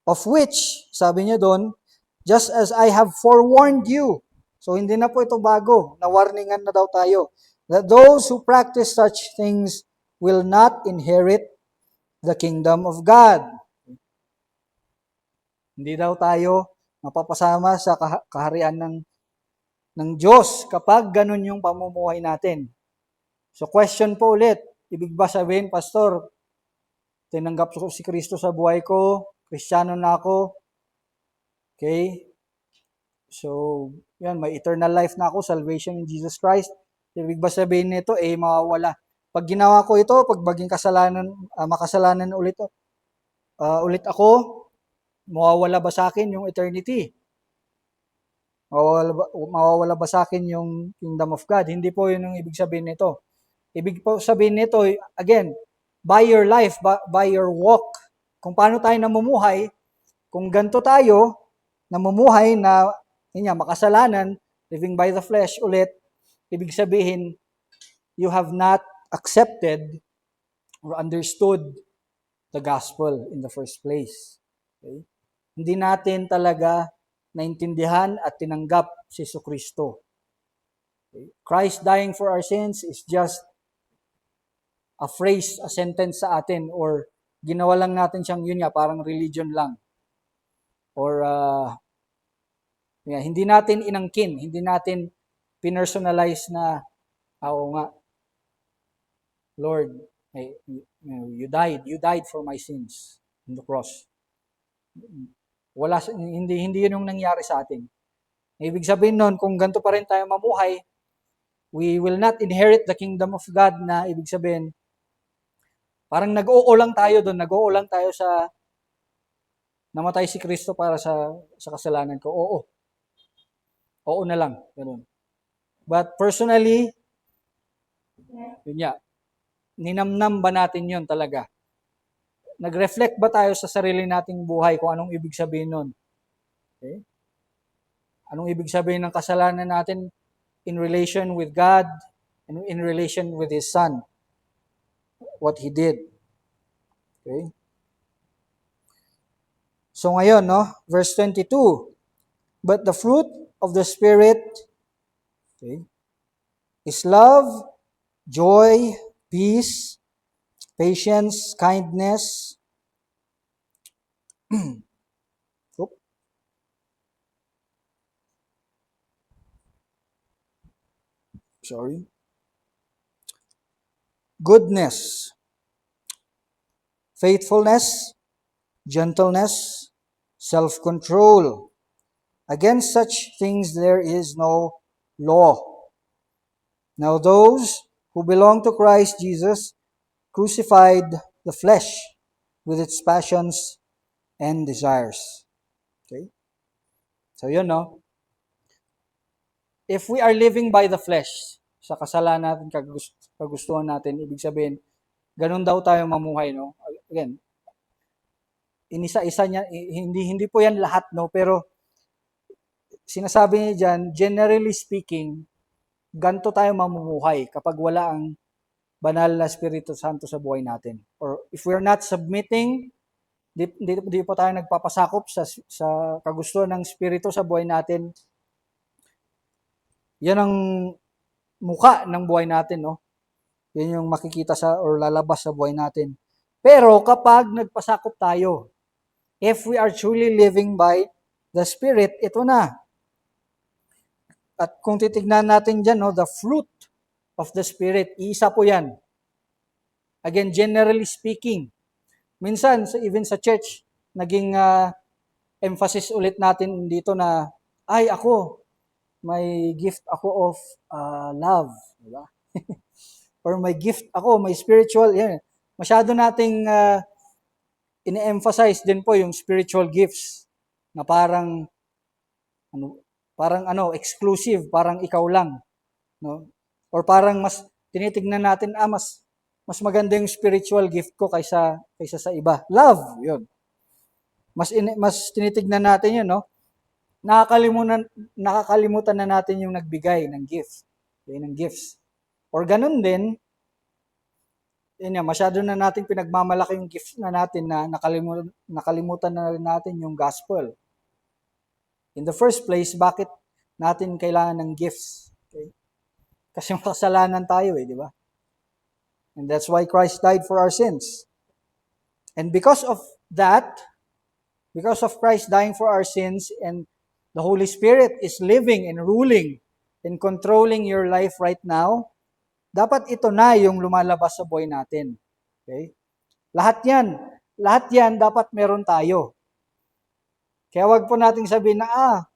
Of which, sabi niya doon, just as I have forewarned you. So hindi na po ito bago, na-warningan na daw tayo. That those who practice such things will not inherit the kingdom of God. Hindi daw tayo mapapasama sa kaharian ng Diyos kapag ganun yung pamumuhay natin. So question po ulit, ibig ba sabihin, Pastor, tinanggap ko si Kristo sa buhay ko, Kristiyano na ako, okay? So, yan, may eternal life na ako, salvation in Jesus Christ. Ibig ba sabihin nito, mawawala. Pag ginawa ko ito, pag maging makasalanan ulit ako, mawawala ba sa akin yung eternity? Mawawala ba sa akin yung kingdom of God? Hindi po yun ang ibig sabihin nito. Ibig po sabihin nito, again, by your life, by your walk, kung paano tayo namumuhay, kung ganito tayo, namumuhay na makasalanan, living by the flesh ulit, ibig sabihin, you have not accepted or understood the gospel in the first place. Okay? Hindi natin talaga naintindihan at tinanggap si Jesucristo. Okay? Christ dying for our sins is just a phrase, a sentence sa atin, or ginawa lang natin siyang parang religion lang. Or hindi natin inangkin, hindi natin pinersonalize na, oo nga, Lord, you died for my sins on the cross. Hindi yun yung nangyari sa atin. Ibig sabihin nun, kung ganito pa rin tayo mamuhay, we will not inherit the kingdom of God, na ibig sabihin, parang nag-oo lang tayo doon, nag-oo lang tayo sa namatay si Kristo para sa kasalanan ko. Oo na lang. Ganun. But personally, ninamnam ba natin yun talaga? Nag-reflect ba tayo sa sarili nating buhay kung anong ibig sabihin nun? Okay? Anong ibig sabihin ng kasalanan natin in relation with God and in relation with His Son? What He did. Okay? So ngayon, verse 22, but the fruit of the Spirit, okay, is love, joy, peace, patience, kindness, goodness, faithfulness, gentleness, self-control. Against such things there is no law. Now those who belong to Christ Jesus crucified the flesh with its passions and desires. Okay? So yun, no? If we are living by the flesh, sa kasalanan natin, kagustuhan natin, ibig sabihin, ganun daw tayo mamuhay, no? Again, inisa-isa niya, hindi po yan lahat, no? Pero sinasabi niya dyan, generally speaking, ganito tayo mamumuhay kapag wala ang banal na Espiritu Santo sa buhay natin. Or if we're not submitting, di po tayo nagpapasakop sa kagustuhan ng Espiritu sa buhay natin, yan ang muka ng buhay natin, no? Yan yung makikita or lalabas sa buhay natin. Pero kapag nagpasakop tayo, if we are truly living by the Spirit, ito na. At kung titignan natin dyan, no, the fruit of the Spirit, isa po yan. Again, generally speaking, minsan, even sa church, naging emphasis ulit natin dito na, ay ako, may gift ako of love. Diba? Or may gift ako, may spiritual, yan. Masyado nating ine-emphasize din po yung spiritual gifts na parang exclusive, parang ikaw lang, no? Or parang mas tinitignan natin mas maganda yung spiritual gift ko kaysa sa iba. Love, 'yun. Mas tinitignan natin 'yun, no? Nakakalimutan na natin yung nagbigay ng gift, ng gifts. Or ganun din, masyado na nating pinagmamalaki yung gifts na natin na nakalimutan na natin yung gospel. In the first place, bakit natin kailangan ng gifts? Okay? Kasi makasalanan tayo di ba? And that's why Christ died for our sins. And because of that, because of Christ dying for our sins and the Holy Spirit is living and ruling and controlling your life right now, dapat ito na yung lumalabas sa buhay natin. Okay? Lahat yan dapat meron tayo. Kaya wag po nating sabihin na,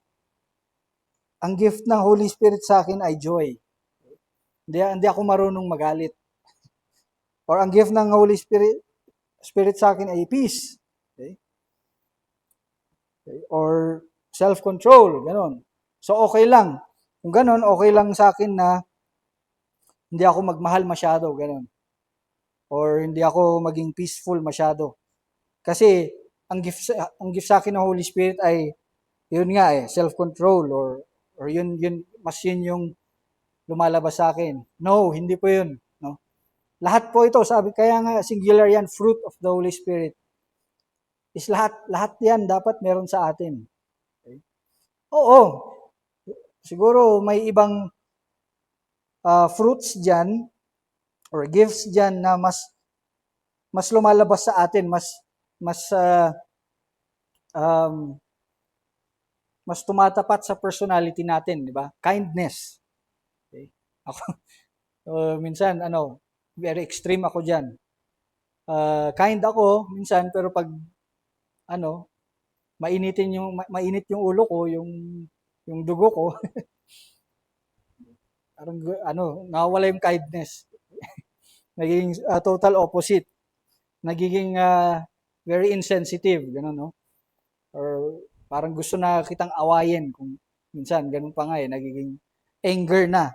ang gift ng Holy Spirit sa akin ay joy. Hindi ako marunong magalit. Or ang gift ng Holy Spirit sa akin ay peace. Okay? Or self-control, gano'n. So okay lang. Kung gano'n, okay lang sa akin na hindi ako magmahal masyado, gano'n. Or hindi ako maging peaceful masyado. Kasi ang gift sa akin ng Holy Spirit ay yun nga self-control or yun yung lumalabas sa akin. No, hindi po yun, no. Lahat po ito, kaya nga singular yan, fruit of the Holy Spirit. Is lahat yan dapat meron sa atin. Okay? Oo. Siguro may ibang fruits diyan or gifts diyan na mas lumalabas sa atin, mas tumatapat sa personality natin, di ba? Kindness. Okay? Ako, minsan, very extreme ako dyan. Kind ako, minsan, pero pag, mainit yung ulo ko, yung dugo ko, parang, nawawala yung kindness. Nagiging total opposite. Nagiging very insensitive, gano'n, no? Or parang gusto na kitang awayin kung minsan ganun pa nga nagiging anger na,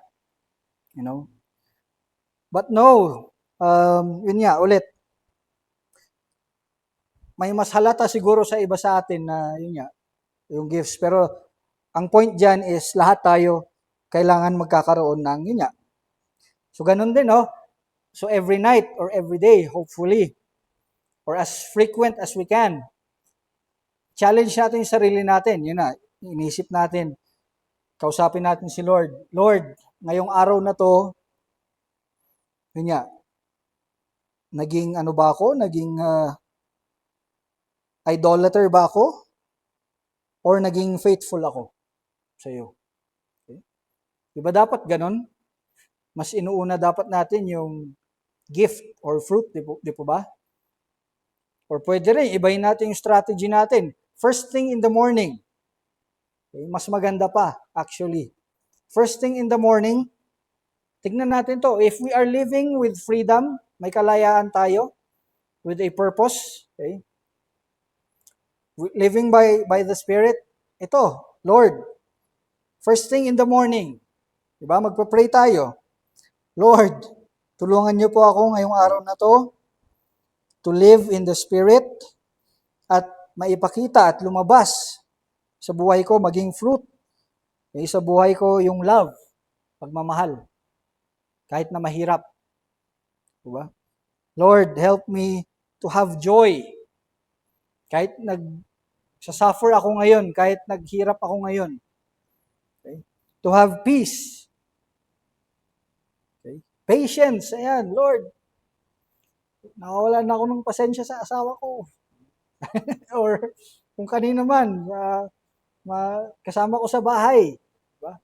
But no, yun nga, ulit, may mas halata siguro sa iba sa atin na yun nga, yung gifts. Pero ang point dyan is lahat tayo kailangan magkakaroon ng yun nga. So ganun din, no? So every night or every day, hopefully, or as frequent as we can, challenge natin yung sarili natin. Yun na, inisip natin, kausapin natin si Lord. Lord, ngayong araw na to, yun nga, naging ba ako? Naging idolater ba ako? Or naging faithful ako sa iyo? Okay? Diba dapat ganon? Mas inuuna dapat natin yung gift or fruit, di po ba? Or pwede rin, ibahin natin yung strategy natin. First thing in the morning. Okay, mas maganda pa, actually. First thing in the morning, Tignan natin to. If we are living with freedom, may kalayaan tayo, with a purpose, okay? Living by the Spirit, ito, Lord, first thing in the morning, di ba, magpa-pray tayo. Lord, tulungan niyo po ako ngayong araw na to live in the Spirit at maipakita at lumabas sa buhay ko, maging fruit. Sa buhay ko yung love, pagmamahal, kahit na mahirap. Diba? Lord, help me to have joy. Kahit nagsasuffer ako ngayon, kahit naghirap ako ngayon. Okay? To have peace. Okay? Patience, ayan, Lord. Nakawalan na ako ng pasensya sa asawa ko. Or kung kanino man, kasama ko sa bahay. Diba?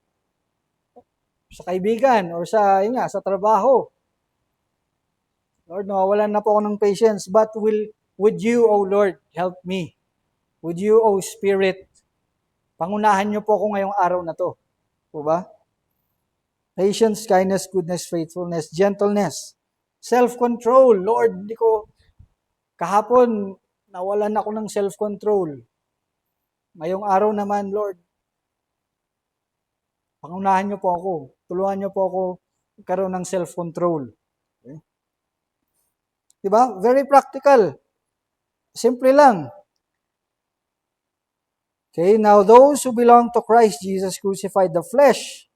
Sa kaibigan, or sa trabaho. Lord, nawawalan na po ako ng patience, but would you, O Lord, help me? Would you, O Spirit, pangunahan niyo po ako ngayong araw na to. Po ba? Patience, kindness, goodness, faithfulness, gentleness, self-control. Lord, kahapon, nawalan ako ng self-control. Ngayong araw naman, Lord, pangunahan niyo po ako. Tulungan niyo po ako magkaroon ng self-control. Okay? Diba? Very practical. Simple lang. Okay, now those who belong to Christ Jesus crucified the flesh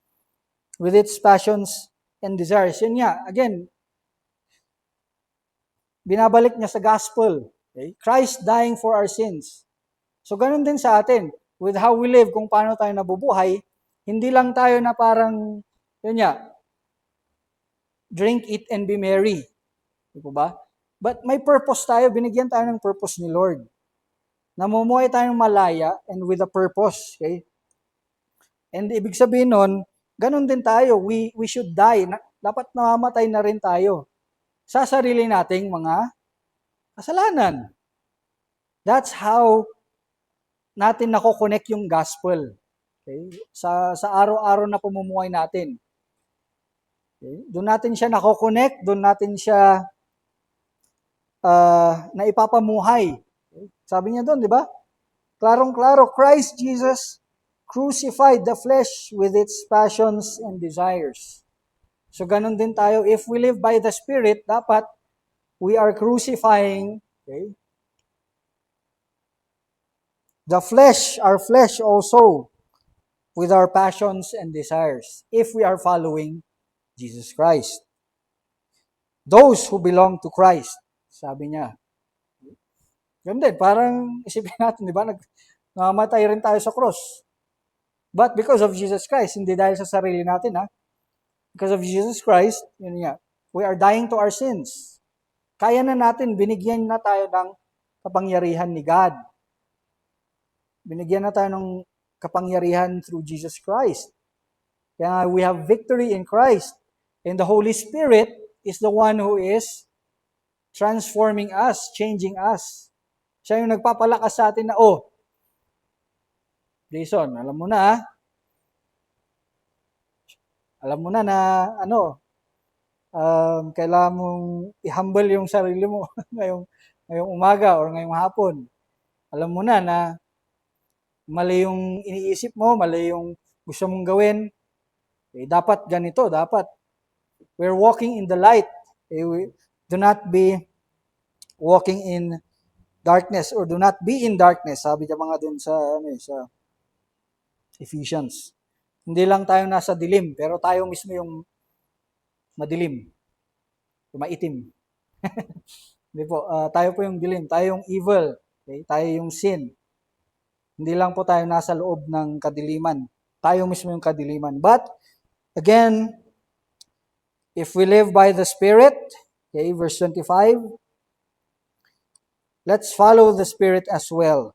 with its passions and desires. Yun nga, again, binabalik niya sa gospel. Okay? Christ dying for our sins. So, ganun din sa atin. With how we live, kung paano tayo nabubuhay, hindi lang tayo na parang, yun nga, drink, eat, and be merry. Di ba? But may purpose tayo, binigyan tayo ng purpose ni Lord. Namumuhay tayong malaya and with a purpose. Okay? And ibig sabihin nun, ganun din tayo. We should die. Dapat namamatay na rin tayo sa sarili nating mga kasalanan. That's how natin nako-connect yung gospel. Okay? Sa araw-araw na pamumuhay natin. Okay? Doon natin siya nako-connect, doon natin siya naipapamuhay. Okay? Sabi niya doon, di ba? Klarong-klaro, Christ Jesus crucified the flesh with its passions and desires. So ganun din tayo. If we live by the Spirit, dapat we are crucifying, okay, the flesh, our flesh also, with our passions and desires, if we are following Jesus Christ. Those who belong to Christ, sabi niya. Ganun din, parang isipin natin, di ba, namamatay rin tayo sa cross. But because of Jesus Christ, hindi dahil sa sarili natin, ha? Because of Jesus Christ, yun nga, we are dying to our sins. Kaya na natin, binigyan na tayo ng kapangyarihan ni God. Binigyan na tayo ng kapangyarihan through Jesus Christ. Kaya we have victory in Christ. And the Holy Spirit is the one who is transforming us, changing us. Siya yung nagpapalakas sa atin na, Jason, alam mo na kailangan mong i-humble yung sarili mo ngayong umaga or ngayong hapon. Alam mo na mali yung iniisip mo, mali yung gusto mong gawin. Dapat ganito, dapat. We're walking in the light. Do not be walking in darkness or do not be in darkness. Sabi niya mga dun sa Ephesians. Hindi lang tayo nasa dilim, pero tayo mismo yung madilim. Maitim. Hindi po, tayo po yung dilim, tayo yung evil, okay? Tayo yung sin. Hindi lang po tayo nasa loob ng kadiliman. Tayo mismo yung kadiliman. But, again, if we live by the Spirit, okay, verse 25, let's follow the Spirit as well.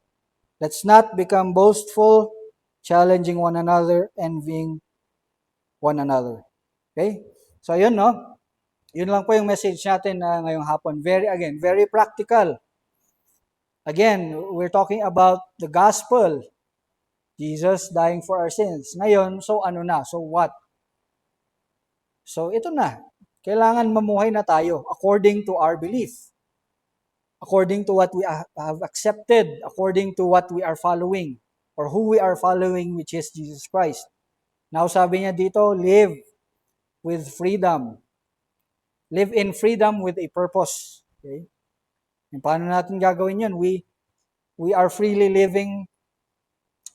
Let's not become boastful, challenging one another, envying one another. Okay? So, yun, no? Yun lang po yung message natin ngayong hapon. Very practical. Again, we're talking about the gospel. Jesus dying for our sins. Ngayon, so ano na? So what? So ito na, kailangan mamuhay na tayo according to our belief, according to what we have accepted, according to what we are following, or who we are following, which is Jesus Christ. Now sabi niya dito, live with freedom. Live in freedom with a purpose. Okay? And paano natin gagawin yun? We are freely living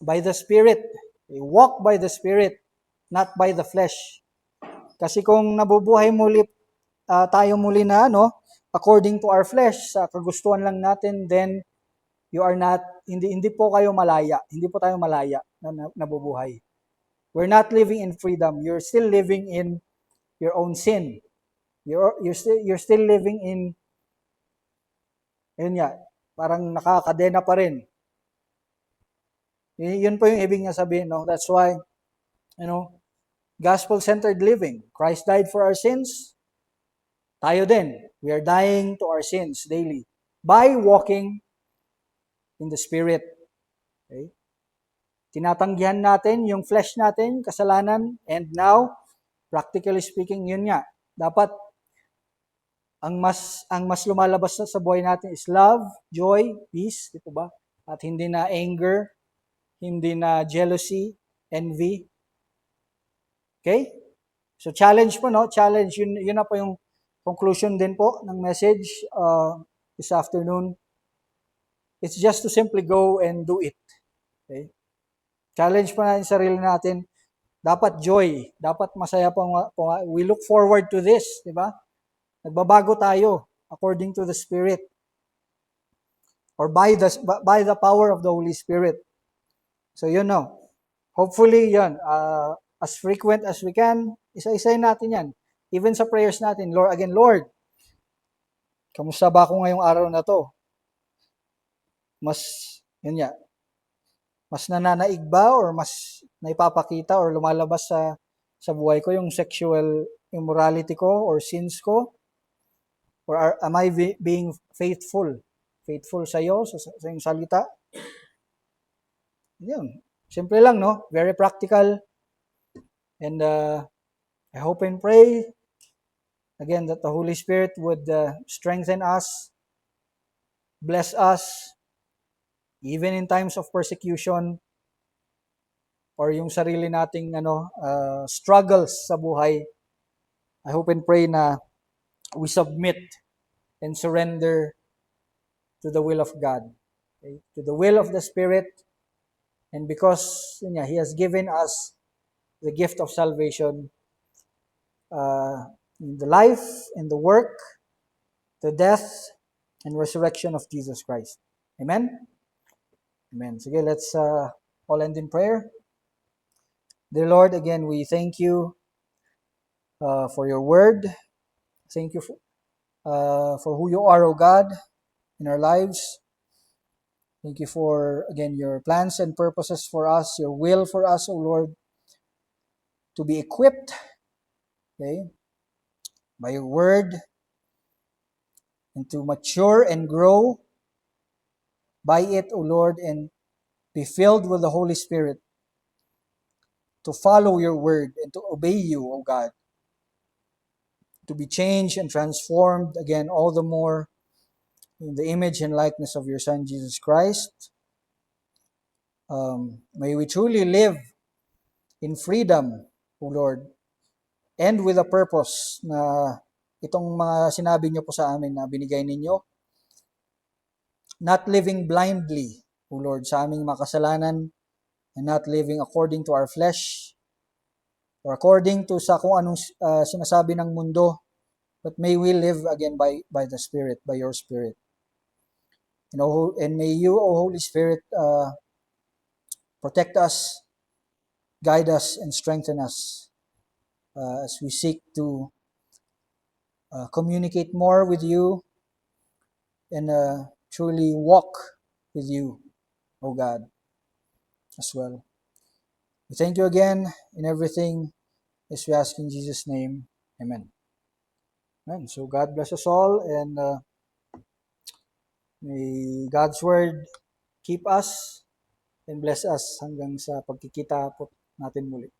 by the Spirit. We walk by the Spirit, not by the flesh. Kasi kung nabubuhay muli tayo muli na according to our flesh, sa kagustuhan lang natin, then you are not, hindi po kayo malaya. Hindi po tayo malaya na nabubuhay. We're not living in freedom. You're still living in your own sin. You're still living in, yun nga, parang nakakadena pa rin. Yun po yung ibig niya sabihin, no? That's why, gospel-centered living. Christ died for our sins. Tayo din. We are dying to our sins daily by walking in the Spirit. Okay? Tinatanggihan natin yung flesh natin, kasalanan, and now, practically speaking, yun nga. Dapat, ang mas lumalabas na sa buhay natin is love, joy, peace, di po ba? At hindi na anger, hindi na jealousy, envy. Okay? So challenge po, no? Challenge, yun na po yung conclusion din po ng message this afternoon. It's just to simply go and do it. Okay? Challenge po natin sarili natin. Dapat joy, dapat masaya po. We look forward to this, di ba? Nagbabago tayo according to the Spirit or by the power of the Holy Spirit. So yun no. Hopefully yun, as frequent as we can, isa-isayin natin yan. Even sa prayers natin, Lord, kamusta ba ako ngayong araw na to? Mas nananaig ba or mas naipapakita or lumalabas sa buhay ko yung sexual immorality ko or sins ko? Or am I being faithful? Faithful sa iyo, sa iyong salita? Yun. Simple lang, no? Very practical. And I hope and pray, again, that the Holy Spirit would strengthen us, bless us, even in times of persecution, or yung sarili nating struggles sa buhay. I hope and pray na we submit and surrender to the will of God, okay? To the will of the Spirit. And because He has given us the gift of salvation, in the life and the work, the death and resurrection of Jesus Christ. Amen? Amen. Sige, let's all end in prayer. Dear Lord, again, we thank you for your word. Thank you for who you are, O God, in our lives. Thank you for, again, your plans and purposes for us, your will for us, O Lord, to be equipped, okay, by your word, and to mature and grow by it, O Lord, and be filled with the Holy Spirit to follow your word and to obey you, O God, to be changed and transformed, again, all the more in the image and likeness of your Son, Jesus Christ. May we truly live in freedom, O Lord, and with a purpose na itong mga sinabi niyo po sa amin na binigay ninyo. Not living blindly, O Lord, sa aming makasalanan, and not living according to our flesh or according to sa kung anong sinasabi ng mundo, but may we live again by the Spirit, by your Spirit. And may you, O Holy Spirit, protect us, guide us, and strengthen us as we seek to communicate more with you and truly walk with you, O God, as well. We thank you again in everything as we ask in Jesus' name. Amen. Amen. So God bless us all, and may God's word keep us and bless us hanggang sa pagkikita po natin muli.